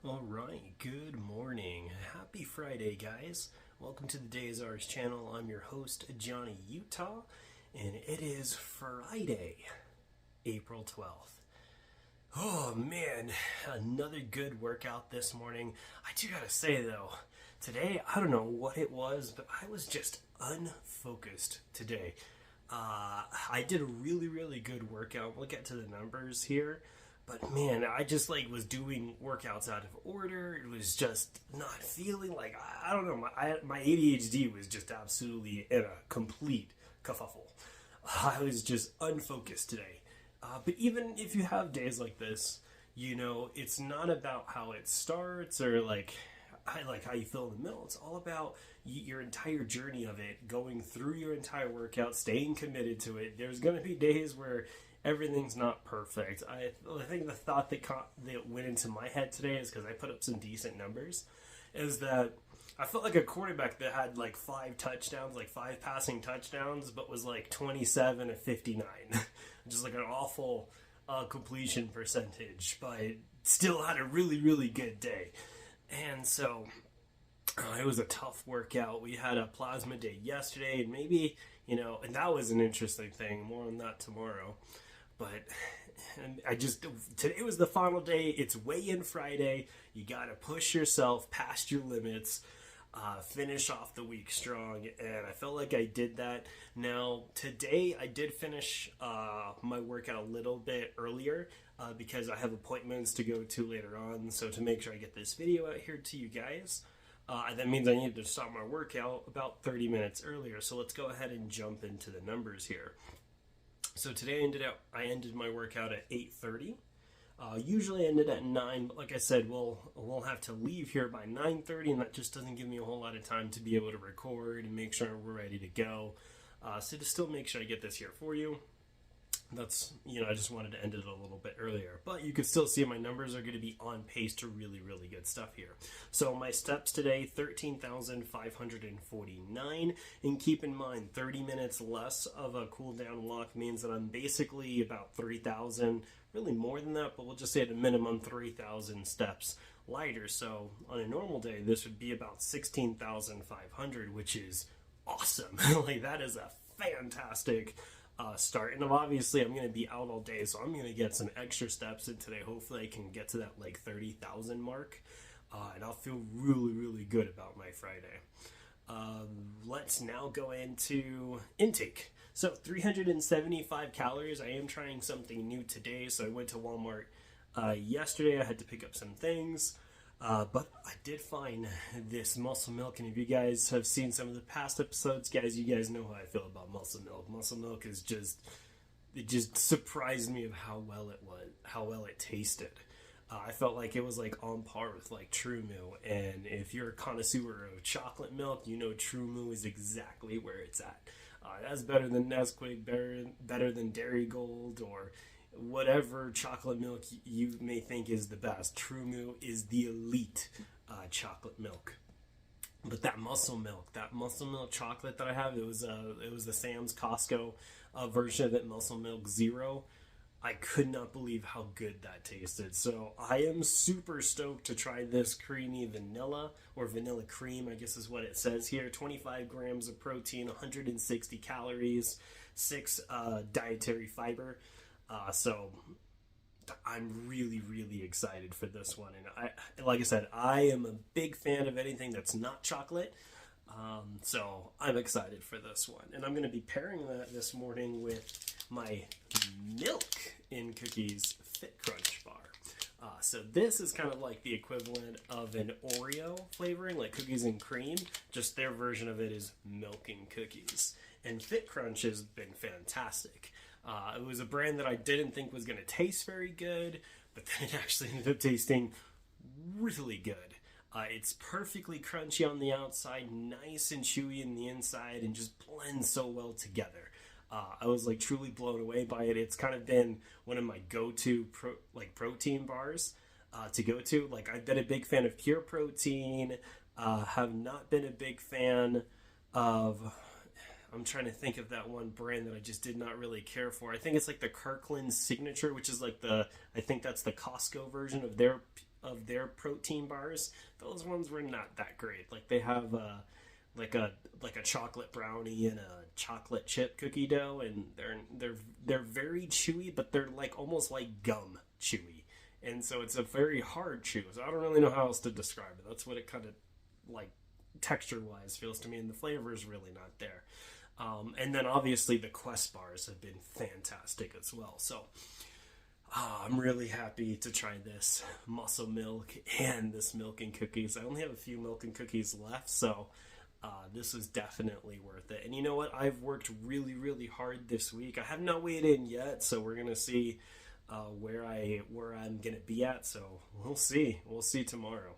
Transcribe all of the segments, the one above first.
All right, good morning. Happy Friday, guys. Welcome to the TheDayIsOurz channel. I'm your host, Johnny Utah, and it is Friday, April 12th. Oh man, another good workout this morning. I do gotta say though, today, I don't know what it was, but I was just unfocused today. I did a really good workout. We'll get to the numbers here. But man, I just was doing workouts out of order. It was just not feeling like I don't know. My ADHD was just absolutely in a complete kerfuffle. I was just unfocused today. But even if you have days like this, it's not about how it starts or how you feel in the middle. It's all about your entire journey of it, going through your entire workout, staying committed to it. There's going to be days where everything's not perfect. I think the thought that went into my head today is because I put up some decent numbers, is that I felt like a quarterback that had 5 touchdowns, 5 passing touchdowns, but was 27 of 59. Just an awful completion percentage, but still had a really good day. And so it was a tough workout. We had a plasma day yesterday, and maybe, and that was an interesting thing. More on that tomorrow. But today was the final day. It's weigh-in Friday. You got to push yourself past your limits, finish off the week strong, and I felt like I did that. Now, today I did finish my workout a little bit earlier because I have appointments to go to later on, so to make sure I get this video out here to you guys, that means I need to start my workout about 30 minutes earlier. So let's go ahead and jump into the numbers here. So today I ended my workout at 8:30. Usually I ended at 9, but like I said, we'll have to leave here by 9:30, and that just doesn't give me a whole lot of time to be able to record and make sure we're ready to go. So to still make sure I get this here for you, that's, I just wanted to end it a little bit earlier. But you can still see my numbers are going to be on pace to really good stuff here. So my steps today, 13,549. And keep in mind, 30 minutes less of a cool down walk means that I'm basically about 3,000, really more than that, but we'll just say at a minimum 3,000 steps lighter. So on a normal day, this would be about 16,500, which is awesome. That is a fantastic start. And obviously I'm going to be out all day, so I'm going to get some extra steps in today. Hopefully I can get to that 30,000 mark, and I'll feel really good about my Friday. Let's now go into intake. So 375 calories. I am trying something new today. So I went to Walmart yesterday. I had to pick up some things. But I did find this muscle milk, and if you guys have seen some of the past episodes, guys, you guys know how I feel about muscle milk. Muscle milk is it just surprised me of how well it tasted. I felt like it was on par with True Moo, and if you're a connoisseur of chocolate milk, True Moo is exactly where it's at. That's better than Nesquik, better than Dairy Gold, or whatever chocolate milk you may think is the best. True Moo is the elite chocolate milk. But that muscle milk chocolate that I have, it was the Sam's Costco version of it, Muscle Milk Zero. I could not believe how good that tasted. So I am super stoked to try this creamy vanilla, or vanilla cream, I guess is what it says here. 25 grams of protein, 160 calories, 6 dietary fiber. So I'm really excited for this one. And like I said, I am a big fan of anything that's not chocolate. So I'm excited for this one. And I'm going to be pairing that this morning with my Milk in Cookies Fit Crunch bar. So this is kind of like the equivalent of an Oreo flavoring, like cookies and cream. Just their version of it is milk and cookies. And Fit Crunch has been fantastic. It was a brand that I didn't think was going to taste very good, but then it actually ended up tasting really good. It's perfectly crunchy on the outside, nice and chewy in the inside, and just blends so well together. I was truly blown away by it. It's kind of been one of my go-to protein bars to go to. I've been a big fan of Pure Protein. Have not been a big fan of, I'm trying to think of that one brand that I just did not really care for. I think it's the Kirkland Signature, which is I think that's the Costco version of their of their protein bars, those ones were not that great. Like they have like a chocolate brownie and a chocolate chip cookie dough, and they're very chewy, but they're like almost like gum chewy, and so it's a very hard chew. So I don't really know how else to describe it. That's what it kind of like texture wise feels to me, and the flavor is really not there. And then obviously the Quest bars have been fantastic as well. So I'm really happy to try this muscle milk and this milk and cookies. I only have a few milk and cookies left, so this was definitely worth it. And you know what? I've worked really, really hard this week. I have not weighed in yet, so we're gonna see where I'm gonna be at. So we'll see. We'll see tomorrow.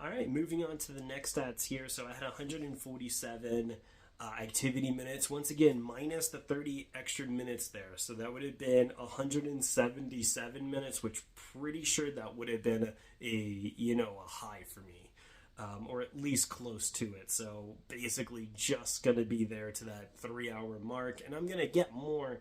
All right, moving on to the next stats here. So I had 147 activity minutes. Once again, minus the 30 extra minutes there. So that would have been 177 minutes, which pretty sure that would have been a high for me, or at least close to it. So basically just going to be there to that 3-hour mark. And I'm going to get more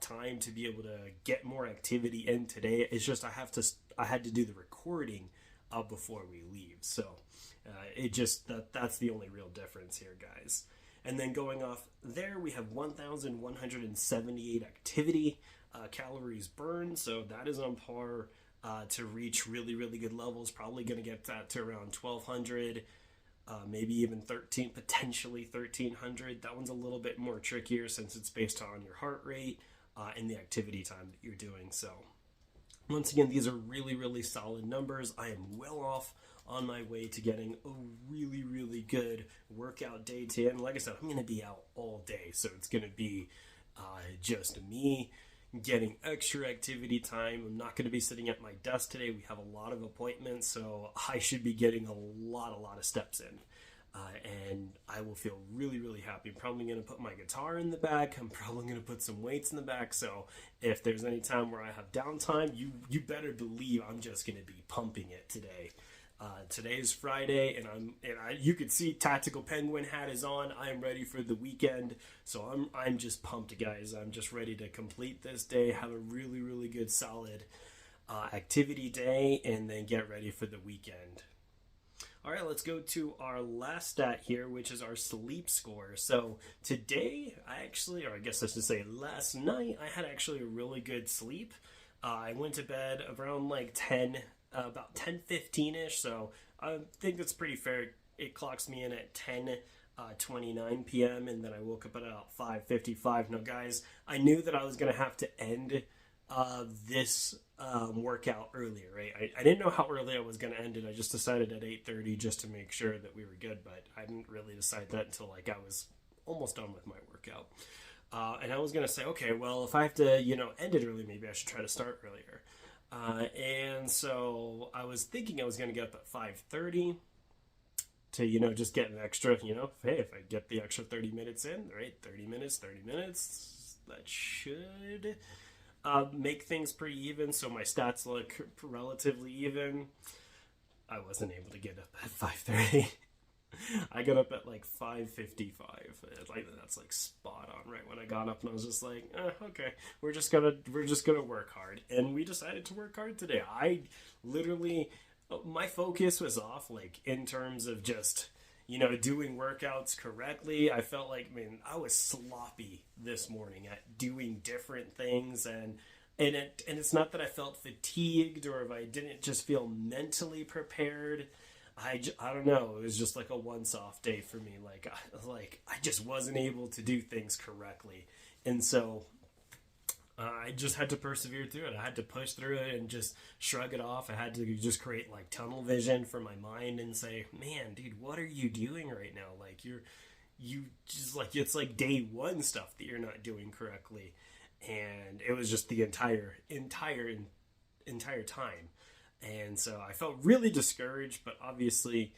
time to be able to get more activity in today. It's just I had to do the recording before we leave. So that's the only real difference here, guys. And then going off there, we have 1,178 activity calories burned. So that is on par to reach really, really good levels. Probably going to get that to around 1,200, maybe even potentially 1,300. That one's a little bit more trickier since it's based on your heart rate and the activity time that you're doing. So once again, these are really, really solid numbers. I am well off on my way to getting a really, really good workout day today. And like I said, I'm going to be out all day. So it's going to be just me getting extra activity time. I'm not going to be sitting at my desk today. We have a lot of appointments, so I should be getting a lot of steps in. And I will feel really, really happy. I'm probably going to put my guitar in the back. I'm probably going to put some weights in the back. So if there's any time where I have downtime, you better believe I'm just going to be pumping it today. Today is Friday, and you could see Tactical Penguin hat is on. I am ready for the weekend, so I'm just pumped, guys. I'm just ready to complete this day, have a really, really good, solid activity day, and then get ready for the weekend. All right, let's go to our last stat here, which is our sleep score. So today, I guess I should say last night, I had actually a really good sleep. I went to bed around like about 10:15ish. So I think that's pretty fair. It clocks me in at 10:29 p.m. and then I woke up at about 5:55. Now, guys, I knew that I was gonna have to end this workout earlier, right? I didn't know how early I was going to end it. I just decided at 8:30 just to make sure that we were good, but I didn't really decide that until like I was almost done with my workout. And I was going to say, okay, well, if I have to, end it early, maybe I should try to start earlier. And so I was thinking I was going to get up at 5:30 to, just get an extra, hey, if I get the extra 30 minutes in, right? 30 minutes, that should make things pretty even, so my stats look relatively even. I wasn't able to get up at 5:30. I got up at like 5:55. Like that's like spot on right when I got up, and I was just like, okay, we're just gonna work hard, and we decided to work hard today. I literally, my focus was off, like in terms of just doing workouts correctly. I felt like, I was sloppy this morning at doing different things, and it's not that I felt fatigued or if I didn't just feel mentally prepared. I don't know. It was just like a once-off day for me. Like I just wasn't able to do things correctly, and so I just had to persevere through it. I had to push through it and just shrug it off. I had to just create like tunnel vision for my mind and say, man, dude, what are you doing right now? Like you just like, it's like day one stuff that you're not doing correctly. And it was just the entire time. And so I felt really discouraged, but obviously,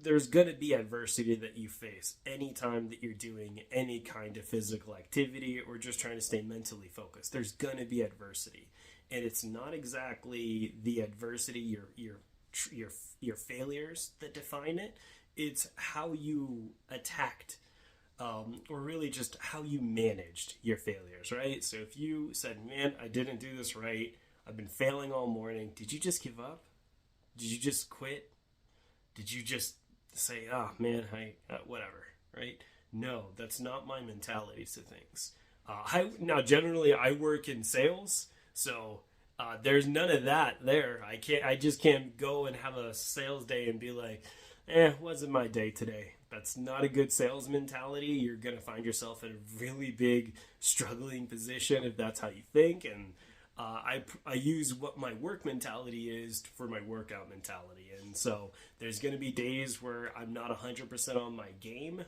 there's going to be adversity that you face anytime that you're doing any kind of physical activity or just trying to stay mentally focused. There's going to be adversity, and it's not exactly the adversity, your failures that define it. It's how you attacked, or really just how you managed your failures, right? So if you said, man, I didn't do this right, I've been failing all morning. Did you just give up? Did you just quit? Did you just say, oh man, whatever, right? No, that's not my mentality to things. Now generally I work in sales, so there's none of that there. I just can't go and have a sales day and be like, wasn't my day today. That's not a good sales mentality. You're going to find yourself in a really big struggling position if that's how you think. And I use what my work mentality is for my workout mentality. And so there's going to be days where I'm not 100% on my game,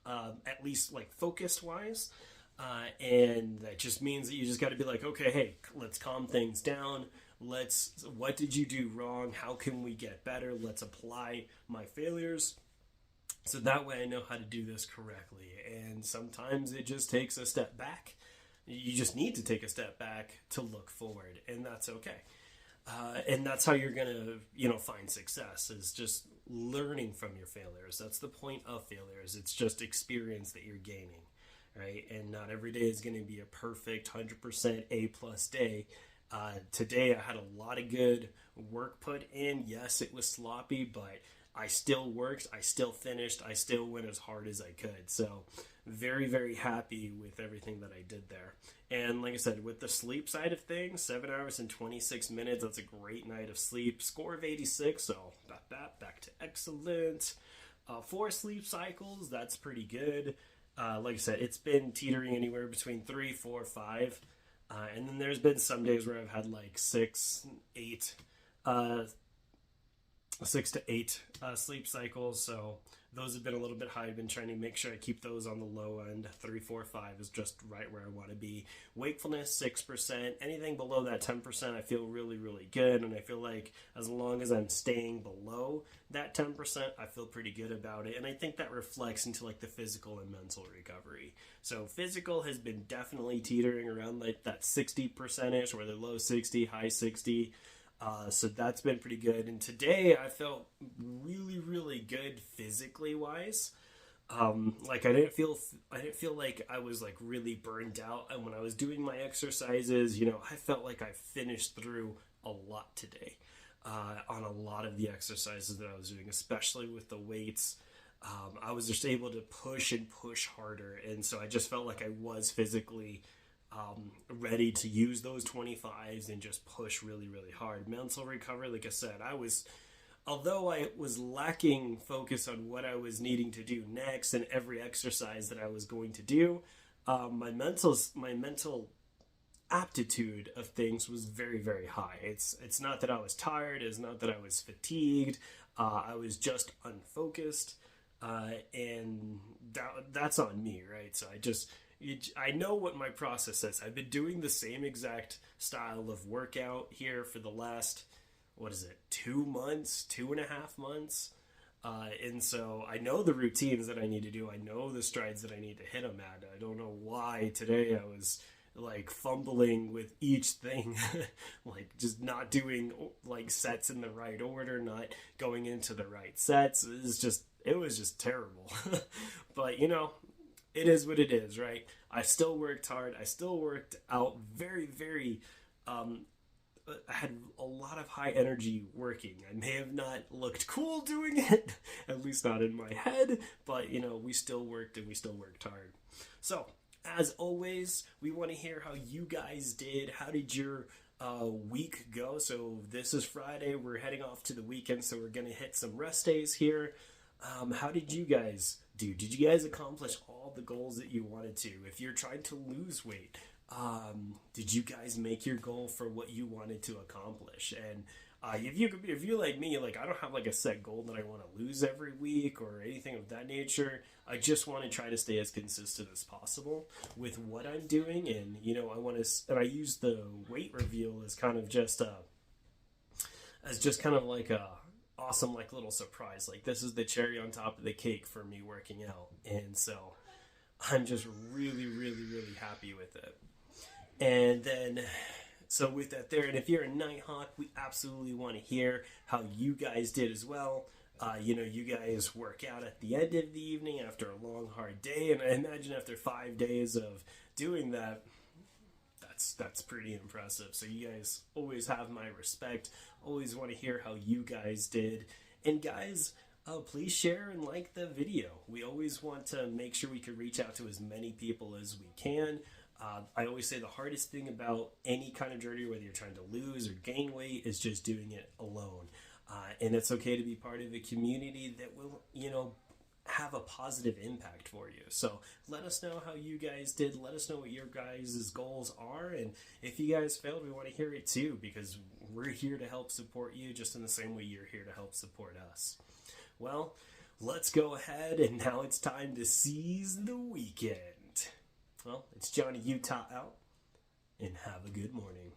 at least like focused wise. And that just means that you just got to be like, okay, hey, let's calm things down. What did you do wrong? How can we get better? Let's apply my failures. So that way I know how to do this correctly. And sometimes it just takes a step back. You just need to take a step back to look forward, and that's okay. And that's how you're going to, find success, is just learning from your failures. That's the point of failures. It's just experience that you're gaining, right? And not every day is going to be a perfect 100% A+ day. Today I had a lot of good work put in. Yes, it was sloppy, but I still worked, I still finished, I still went as hard as I could. So very, very happy with everything that I did there. And like I said, with the sleep side of things, 7 hours and 26 minutes, that's a great night of sleep. Score of 86, so back to excellent. 4 sleep cycles, that's pretty good. Like I said, it's been teetering anywhere between 3, 4, 5. And then there's been some days where I've had like 6 to 8 sleep cycles, so those have been a little bit high. I've been trying to make sure I keep those on the low end. 3, 4, 5 is just right where I want to be. Wakefulness 6%. Anything below that 10%, I feel really, really good, and I feel like as long as I'm staying below that 10%, I feel pretty good about it. And I think that reflects into like the physical and mental recovery. So physical has been definitely teetering around like that 60%ish, or the low 60, high 60. So that's been pretty good. And today I felt really, really good physically wise. Like I didn't feel like I was like really burned out. And when I was doing my exercises, I felt like I finished through a lot today, on a lot of the exercises that I was doing, especially with the weights. I was just able to push and push harder. And so I just felt like I was physically ready to use those 25s and just push really, really hard. Mental recovery, like I said, although I was lacking focus on what I was needing to do next and every exercise that I was going to do, my mental aptitude of things was very, very high. It's not that I was tired, it's not that I was fatigued, I was just unfocused, and that's on me, right? So I know what my process is. I've been doing the same exact style of workout here for the last, 2 months, 2.5 months. And so I know the routines that I need to do. I know the strides that I need to hit them at. I don't know why today I was like fumbling with each thing, like just not doing like sets in the right order, not going into the right sets. It was just terrible. But it is what it is, right? I still worked hard. I still worked out very, very, I had a lot of high energy working. I may have not looked cool doing it, at least not in my head, but we still worked and we still worked hard. So as always, we want to hear how you guys did. How did your week go? So this is Friday. We're heading off to the weekend, so we're going to hit some rest days here. How did you guys do? Did you guys accomplish all the goals that you wanted to? If you're trying to lose weight, did you guys make your goal for what you wanted to accomplish? And if you're like me, like I don't have like a set goal that I want to lose every week or anything of that nature. I just want to try to stay as consistent as possible with what I'm doing, and I use the weight reveal as kind of just like a awesome like little surprise. Like this is the cherry on top of the cake for me working out, and so I'm just really, really, really happy with it. And then so with that there, and if you're a Nighthawk, we absolutely want to hear how you guys did as well. You guys work out at the end of the evening after a long hard day, and I imagine after 5 days of doing that, that's pretty impressive. So you guys always have my respect. Always want to hear how you guys did. And guys, please share and like the video. We always want to make sure we can reach out to as many people as we can. I always say the hardest thing about any kind of journey, whether you're trying to lose or gain weight, is just doing it alone. And it's okay to be part of a community that will, have a positive impact for you. So let us know how you guys did. Let us know what your guys' goals are. And if you guys failed, we want to hear it too, because we're here to help support you just in the same way you're here to help support us. Well, let's go ahead, and now it's time to seize the weekend. Well, it's Johnny Utah out, and have a good morning.